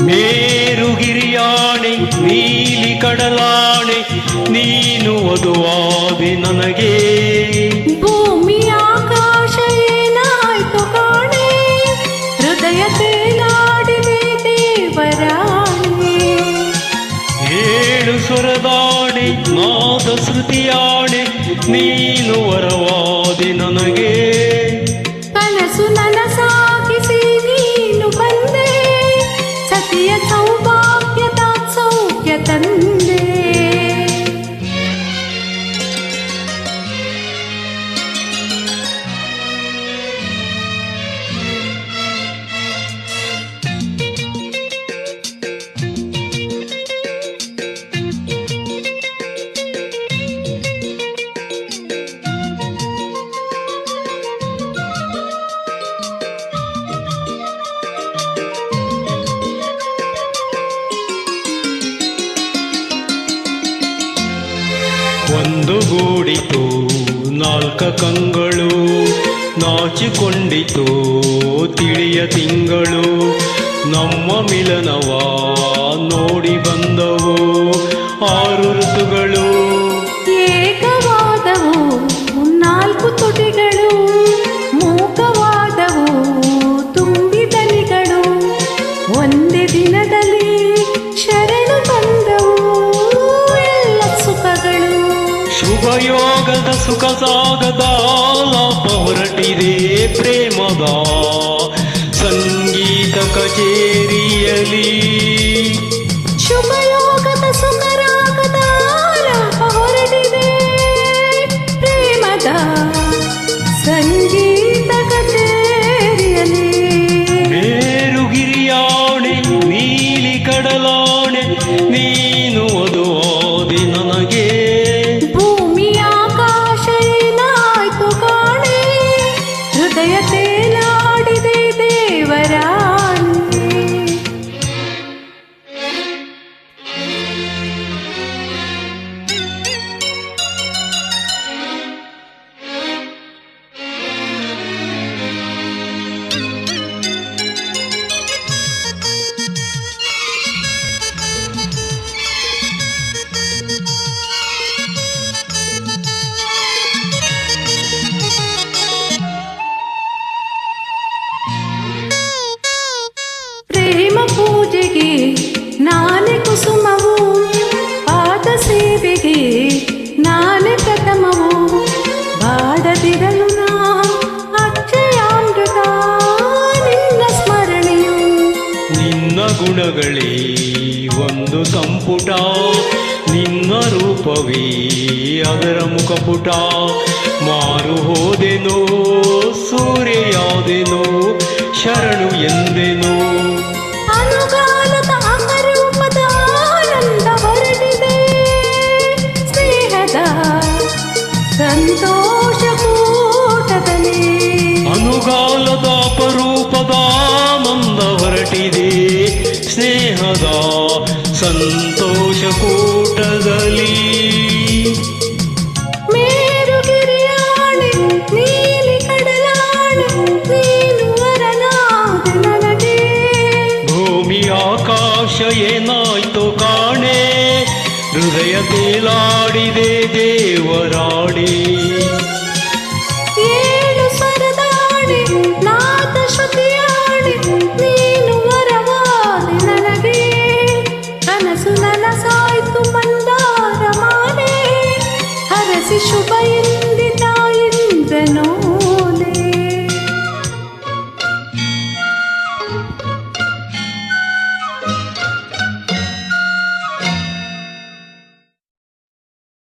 ಮೇರುಗಿರಿಯಾಣೆ ನೀಲಿ ಕಡಲಾಣೆ ನೀನು ವಧುವಾದೆ ನನಗೆ. ಭೂಮಿ ಆಕಾಶ ಏನಾಯ್ತು ಕಾಣೆ, ಹೃದಯ ತೇಲಾಡಿದೆ ದೇವರಾಣೆ. ಏಳು ಸ್ವರದಾಣೆ ನಾದ ಶ್ರುತಿಯಾಣೆ ನೀನು ವರವಾದೆ ನನಗೆ. ಕನಸು ನನಸಾಗಿಸಿ ನೀನು ಬಂದೆ, ಸತಿಯ ಸೌಭಾಗ್ಯದ ಸೌಖ್ಯ ತಂದೆ. ಒಂದು ಗೂಡಿತು ನಾಲ್ಕ ಕಂಗಳು, ನಾಚಿಕೊಂಡಿತು ತಿಳಿಯ ತಿಂಗಳು. ನಮ್ಮ ಮಿಲನವ ನೋಡಿ ಬಂದವು ಆರು ಋತುಗಳು. ಏಕವಾದವು ನಾಲ್ಕು ತುಟಿಗಳು, ಮೂಕವಾದವು ತುಂಬಿದನಿಗಳು. ಒಂದೇ ದಿನದಲ್ಲಿ ಶರಣು ಬಂದವು ಎಲ್ಲ ಸುಖಗಳು. ಶುಭಯೋಗದ ಸುಖ ಸಾಗದ ಲಾಭ ಹೊರಟಿದೆ ಪ್ರೇಮದ ಸಂಗೀತ ಕಚೇರಿಯಲಿ. ಶುಭಯೋಗದ ಸುಖರಾಗದ ಲಾಭ ಹೊರಟಿದೆ ಪ್ರೇಮದ ಸಂಗೀತ ಕಚೇರಿಯಲಿ. ಮೇರುಗಿರಿಯಾಣೆ ನೀಲಿ ಕಡಲಾಣೆ ನೀನು ವಧುವಾದೆ ನನಗೆ. ಭೂಮಿ ಆಕಾಶ ಏನಾಯ್ತು ಕಾಣೆ, ಹೃದಯ ತೇಲಾಡಿದೆ ದೇವರಾಣೆ. ಪ್ರೇಮ ಪೂಜೆಗೆ ನಾನೇ ಕುಸುಮವು, ಪಾದ ಸೇವೆಗೆ ನಾನೇ ಪ್ರಥಮವು. ಬಾಡದಿರಲು ನಾ ಅಕ್ಷಯಾಮೃತ ನಿನ್ನ ಸ್ಮರಣೆಯು. ನಿನ್ನ ಗುಣಗಳೇ ಒಂದು ಸಂಪುಟ, ನಿನ್ನ ರೂಪವೇ ಅದರ ಮುಖಪುಟ. ಮಾರು ಹೋದೆನೋ ಸೂರ್ಯಯಾದೆನೋ ಶರಣು ಎಂದೆನೋ. ಅನುಗಾಲದ ಅಪರೂಪದ ಆನಂದ ಹೊರಟಿದೆ ಸ್ನೇಹದ ಸಂತೋಷ ಕೂಟದಲ್ಲಿ. ಅನುಗಾಲದ ಅಪರೂಪದ ಆನಂದ ಹೊರಟಿದೆ ಸ್ನೇಹದ ಸಂತೋಷ ಕೂಟದಲ್ಲಿ. ಮೇರುಗಿರಿಯಾಣೆ ನೀಲಿ ಕಡಲಾಣೆ ನೀನು ವರನಾದೆ ನನಗೆ. ಭೂಮಿ ಆಕಾಶ ಏನಾಯ್ತು ಕಾಣೆ, ಹೃದಯ ತೇಲಾಡಿದೆ ದೇವರಾಣೆ.